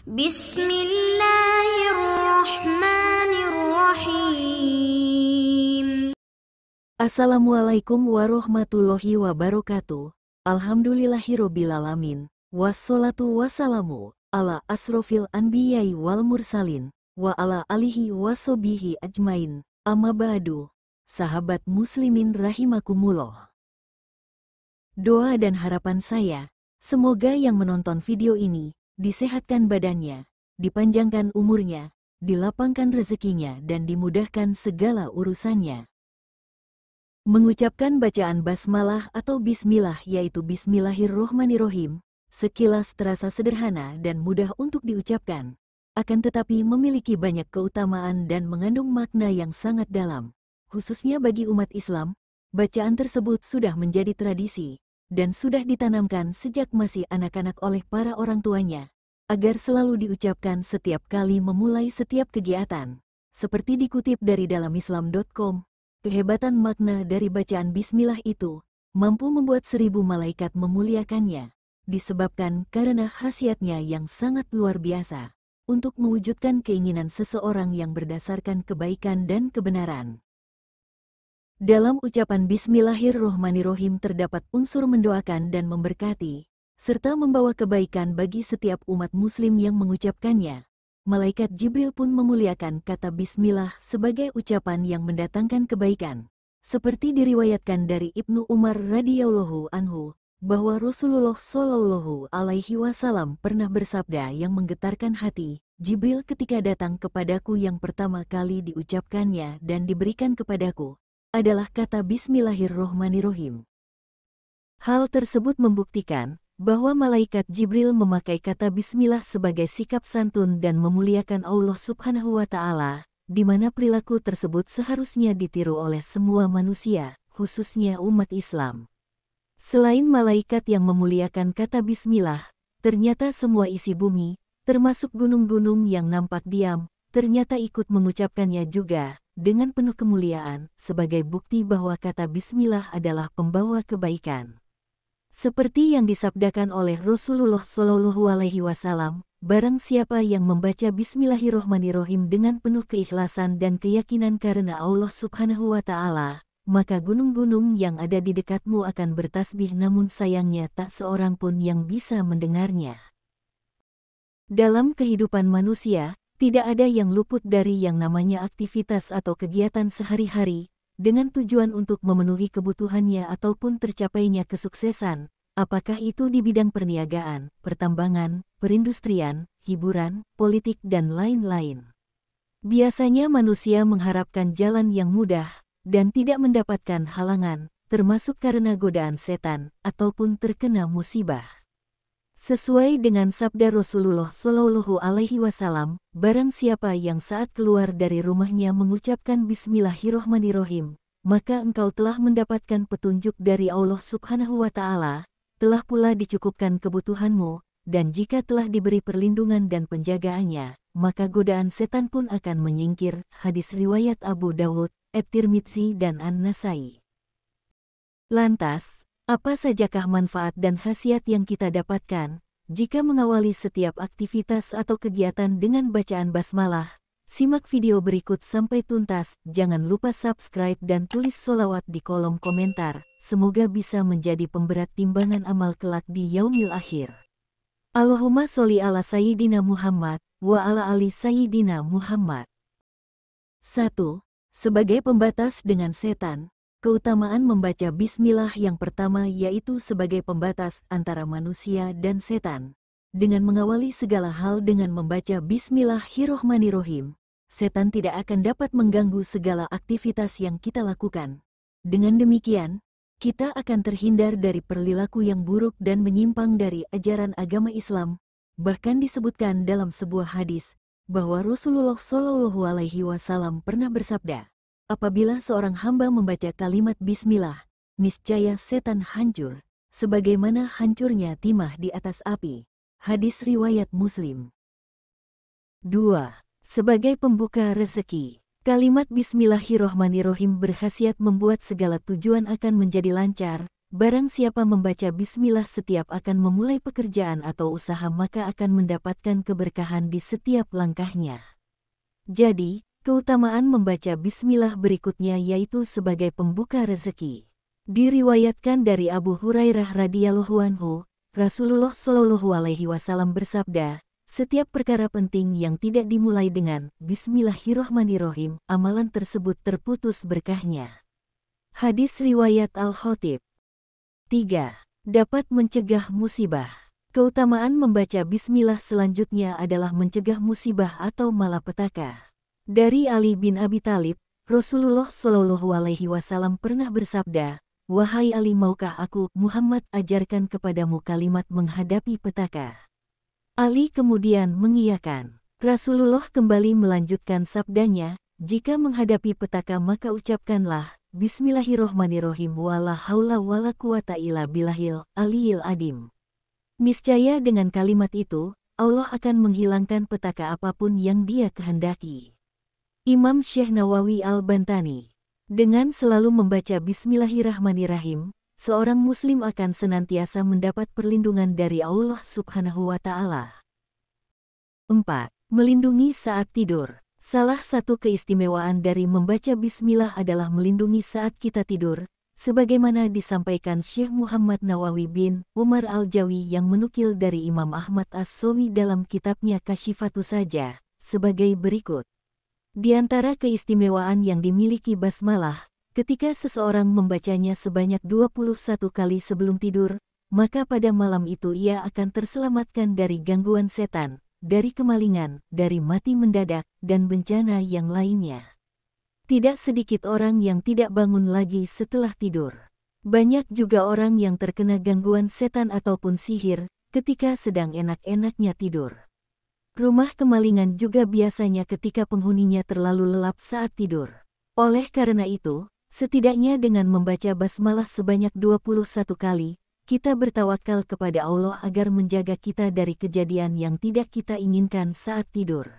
Bismillahirrahmanirrahim. Assalamualaikum warahmatullahi wabarakatuh. Alhamdulillahirobbilalamin. Wassalatu wassalamu ala asrofil anbiyai wal mursalin wa ala alihi wasobihi ajmain. Amma ba'du. Sahabat muslimin rahimakumullah. Doa dan harapan saya, semoga yang menonton video ini disehatkan badannya, dipanjangkan umurnya, dilapangkan rezekinya dan dimudahkan segala urusannya. Mengucapkan bacaan basmalah atau bismillah yaitu bismillahirrohmanirrohim, sekilas terasa sederhana dan mudah untuk diucapkan, akan tetapi memiliki banyak keutamaan dan mengandung makna yang sangat dalam. Khususnya bagi umat Islam, bacaan tersebut sudah menjadi tradisi, dan sudah ditanamkan sejak masih anak-anak oleh para orang tuanya, agar selalu diucapkan setiap kali memulai setiap kegiatan. Seperti dikutip dari dalam Islam.com, kehebatan makna dari bacaan bismillah itu mampu membuat 1000 malaikat memuliakannya, disebabkan karena khasiatnya yang sangat luar biasa, untuk mewujudkan keinginan seseorang yang berdasarkan kebaikan dan kebenaran. Dalam ucapan bismillahirrohmanirrohim terdapat unsur mendoakan dan memberkati, serta membawa kebaikan bagi setiap umat muslim yang mengucapkannya. Malaikat Jibril pun memuliakan kata bismillah sebagai ucapan yang mendatangkan kebaikan. Seperti diriwayatkan dari Ibnu Umar radhiyallahu anhu, bahwa Rasulullah shallallahu alaihi wasallam pernah bersabda yang menggetarkan hati, Jibril ketika datang kepadaku yang pertama kali diucapkannya dan diberikan kepadaku, adalah kata bismillahirrohmanirrohim. Hal tersebut membuktikan bahwa malaikat Jibril memakai kata bismillah sebagai sikap santun dan memuliakan Allah Subhanahu wa Ta'ala, di mana perilaku tersebut seharusnya ditiru oleh semua manusia, khususnya umat Islam. Selain malaikat yang memuliakan kata bismillah, ternyata semua isi bumi, termasuk gunung-gunung yang nampak diam, ternyata ikut mengucapkannya juga, dengan penuh kemuliaan, sebagai bukti bahwa kata bismillah adalah pembawa kebaikan. Seperti yang disabdakan oleh Rasulullah Shallallahu Alaihi Wasallam, barang siapa yang membaca bismillahirrohmanirrohim dengan penuh keikhlasan dan keyakinan karena Allah Subhanahu wa Ta'ala, maka gunung-gunung yang ada di dekatmu akan bertasbih, namun sayangnya tak seorang pun yang bisa mendengarnya. Dalam kehidupan manusia, tidak ada yang luput dari yang namanya aktivitas atau kegiatan sehari-hari, dengan tujuan untuk memenuhi kebutuhannya ataupun tercapainya kesuksesan, apakah itu di bidang perniagaan, pertambangan, perindustrian, hiburan, politik, dan lain-lain. Biasanya manusia mengharapkan jalan yang mudah, dan tidak mendapatkan halangan, termasuk karena godaan setan, ataupun terkena musibah. Sesuai dengan sabda Rasulullah Shallallahu Alaihi Wasallam, barang siapa yang saat keluar dari rumahnya mengucapkan bismillahirrohmanirrohim, maka engkau telah mendapatkan petunjuk dari Allah Subhanahu wa Ta'ala, telah pula dicukupkan kebutuhanmu, dan jika telah diberi perlindungan dan penjagaannya, maka godaan setan pun akan menyingkir. Hadis riwayat Abu Dawud, At-Tirmidzi, dan An-Nasai. Lantas, apa sajakah manfaat dan khasiat yang kita dapatkan jika mengawali setiap aktivitas atau kegiatan dengan bacaan basmalah? Simak video berikut sampai tuntas, jangan lupa subscribe dan tulis sholawat di kolom komentar, semoga bisa menjadi pemberat timbangan amal kelak di yaumil akhir. Allahumma sholli ala sayyidina Muhammad, wa ala ali sayyidina Muhammad. 1. Sebagai pembatas dengan setan. Keutamaan membaca bismillah yang pertama yaitu sebagai pembatas antara manusia dan setan. Dengan mengawali segala hal dengan membaca bismillahirrohmanirrohim, setan tidak akan dapat mengganggu segala aktivitas yang kita lakukan. Dengan demikian, kita akan terhindar dari perilaku yang buruk dan menyimpang dari ajaran agama Islam. Bahkan disebutkan dalam sebuah hadis, bahwa Rasulullah Shallallahu Alaihi Wasallam pernah bersabda, apabila seorang hamba membaca kalimat bismillah, niscaya setan hancur, sebagaimana hancurnya timah di atas api. Hadis riwayat Muslim. 2. Sebagai pembuka rezeki. Kalimat bismillahirrohmanirrohim berkhasiat membuat segala tujuan akan menjadi lancar, Barang siapa membaca bismillah setiap akan memulai pekerjaan atau usaha maka akan mendapatkan keberkahan di setiap langkahnya. Jadi, keutamaan membaca bismillah berikutnya yaitu sebagai pembuka rezeki. Diriwayatkan dari Abu Hurairah radhiyallahu anhu, Rasulullah shallallahu alaihi wasallam bersabda, setiap perkara penting yang tidak dimulai dengan Bismillahirrohmanirrohim, amalan tersebut terputus berkahnya. Hadis riwayat Al-Khatib. 3. Dapat mencegah musibah. Keutamaan membaca bismillah selanjutnya adalah mencegah musibah atau malapetaka. Dari Ali bin Abi Thalib, Rasulullah shallallahu alaihi wasallam pernah bersabda, "Wahai Ali, maukah aku, Muhammad, ajarkan kepadamu kalimat menghadapi petaka?" Ali kemudian mengiyakan. Rasulullah kembali melanjutkan sabdanya, "Jika menghadapi petaka maka ucapkanlah, Bismillahirrohmanirrohim wala haula wala quwata illa billahil aliyil adim." Niscaya dengan kalimat itu, Allah akan menghilangkan petaka apapun yang Dia kehendaki. Imam Syekh Nawawi Al-Bantani. Dengan selalu membaca Bismillahirrahmanirrahim, seorang muslim akan senantiasa mendapat perlindungan dari Allah Subhanahu wa Ta'ala. 4. Melindungi saat tidur. Salah satu keistimewaan dari membaca bismillah adalah melindungi saat kita tidur, sebagaimana disampaikan Syekh Muhammad Nawawi bin Umar Al-Jawi yang menukil dari Imam Ahmad As-Sawi dalam kitabnya Kasyifatus Saja, sebagai berikut. Di antara keistimewaan yang dimiliki basmalah, ketika seseorang membacanya sebanyak 21 kali sebelum tidur, maka pada malam itu ia akan terselamatkan dari gangguan setan, dari kemalingan, dari mati mendadak, dan bencana yang lainnya. Tidak sedikit orang yang tidak bangun lagi setelah tidur. Banyak juga orang yang terkena gangguan setan ataupun sihir ketika sedang enak-enaknya tidur. Rumah kemalingan juga biasanya ketika penghuninya terlalu lelap saat tidur. Oleh karena itu, setidaknya dengan membaca basmalah sebanyak 21 kali, kita bertawakal kepada Allah agar menjaga kita dari kejadian yang tidak kita inginkan saat tidur.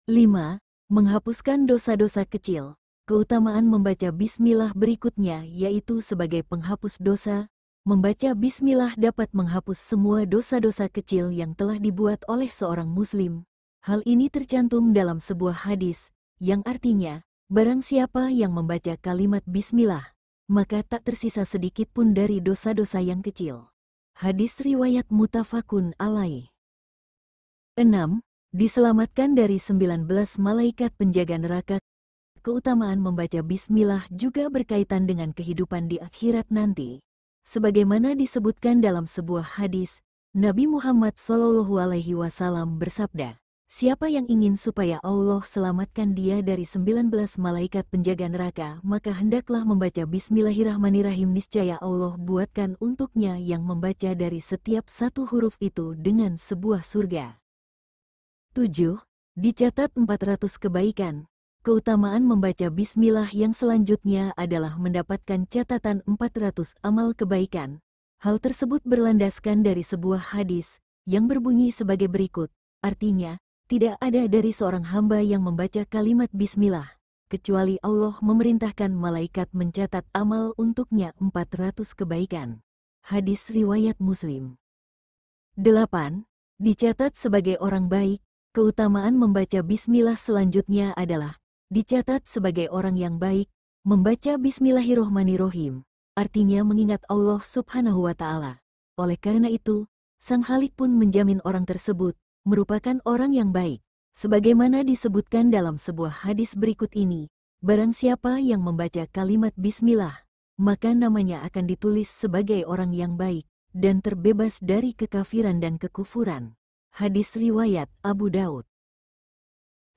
5. Menghapuskan dosa-dosa kecil. Keutamaan membaca bismillah berikutnya yaitu sebagai penghapus dosa. Membaca bismillah dapat menghapus semua dosa-dosa kecil yang telah dibuat oleh seorang muslim. Hal ini tercantum dalam sebuah hadis, yang artinya, barang siapa yang membaca kalimat bismillah, maka tak tersisa sedikit pun dari dosa-dosa yang kecil. Hadis riwayat muttafaqun alaih. 6. Diselamatkan dari 19 malaikat penjaga neraka. Keutamaan membaca bismillah juga berkaitan dengan kehidupan di akhirat nanti. Sebagaimana disebutkan dalam sebuah hadis, Nabi Muhammad SAW bersabda, "Siapa yang ingin supaya Allah selamatkan dia dari 19 malaikat penjaga neraka, maka hendaklah membaca Bismillahirrahmanirrahim. Niscaya Allah buatkan untuknya yang membaca dari setiap satu huruf itu dengan sebuah surga." 7. Dicatat 400 kebaikan. Keutamaan membaca bismillah yang selanjutnya adalah mendapatkan catatan 400 amal kebaikan. Hal tersebut berlandaskan dari sebuah hadis yang berbunyi sebagai berikut. Artinya, tidak ada dari seorang hamba yang membaca kalimat bismillah, kecuali Allah memerintahkan malaikat mencatat amal untuknya 400 kebaikan. Hadis riwayat Muslim. 8. Dicatat sebagai orang baik. Keutamaan membaca bismillah selanjutnya adalah dicatat sebagai orang yang baik. Membaca Bismillahirrohmanirrohim artinya mengingat Allah Subhanahu wa Ta'ala. Oleh karena itu, Sang Khalik pun menjamin orang tersebut merupakan orang yang baik. Sebagaimana disebutkan dalam sebuah hadis berikut ini, barang siapa yang membaca kalimat bismillah, maka namanya akan ditulis sebagai orang yang baik dan terbebas dari kekafiran dan kekufuran. Hadis riwayat Abu Daud.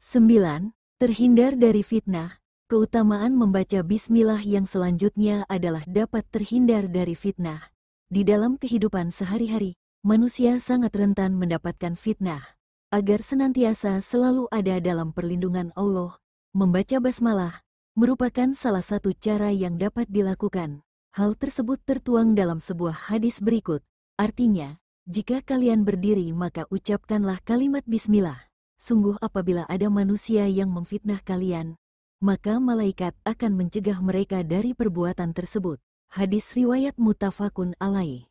9. Terhindar dari fitnah. Keutamaan membaca bismillah yang selanjutnya adalah dapat terhindar dari fitnah. Di dalam kehidupan sehari-hari, manusia sangat rentan mendapatkan fitnah. Agar senantiasa selalu ada dalam perlindungan Allah, membaca basmalah merupakan salah satu cara yang dapat dilakukan. Hal tersebut tertuang dalam sebuah hadis berikut. Artinya, jika kalian berdiri maka ucapkanlah kalimat bismillah. Sungguh apabila ada manusia yang memfitnah kalian, maka malaikat akan mencegah mereka dari perbuatan tersebut. Hadis riwayat muttafaqun alaih.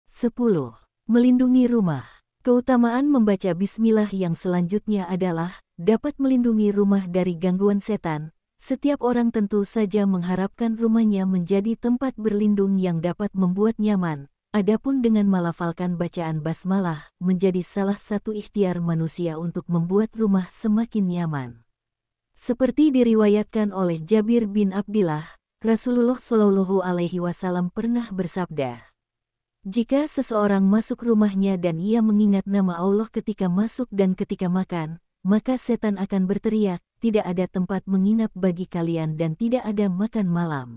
10. Melindungi rumah. Keutamaan membaca bismillah yang selanjutnya adalah dapat melindungi rumah dari gangguan setan. Setiap orang tentu saja mengharapkan rumahnya menjadi tempat berlindung yang dapat membuat nyaman. Adapun dengan melafalkan bacaan basmalah menjadi salah satu ikhtiar manusia untuk membuat rumah semakin nyaman. Seperti diriwayatkan oleh Jabir bin Abdillah, Rasulullah Shallallahu Alaihi Wasallam pernah bersabda, "Jika seseorang masuk rumahnya dan ia mengingat nama Allah ketika masuk dan ketika makan, maka setan akan berteriak, tidak ada tempat menginap bagi kalian dan tidak ada makan malam.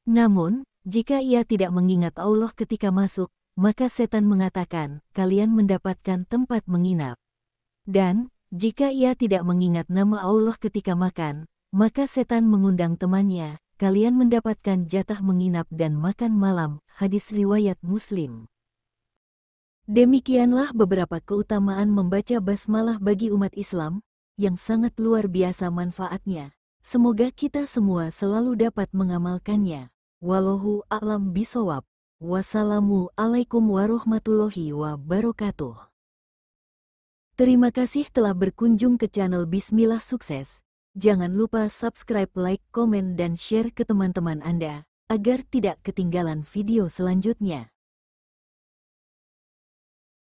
Namun, jika ia tidak mengingat Allah ketika masuk, maka setan mengatakan, kalian mendapatkan tempat menginap. Dan, jika ia tidak mengingat nama Allah ketika makan, maka setan mengundang temannya, kalian mendapatkan jatah menginap dan makan malam." Hadis riwayat Muslim. Demikianlah beberapa keutamaan membaca basmalah bagi umat Islam, yang sangat luar biasa manfaatnya. Semoga kita semua selalu dapat mengamalkannya. Wallahu a'lam bishawab. Wassalamu alaikum warahmatullahi wabarakatuh. Terima kasih telah berkunjung ke channel Bismillah Sukses. Jangan lupa subscribe, like, komen, dan share ke teman-teman Anda, agar tidak ketinggalan video selanjutnya.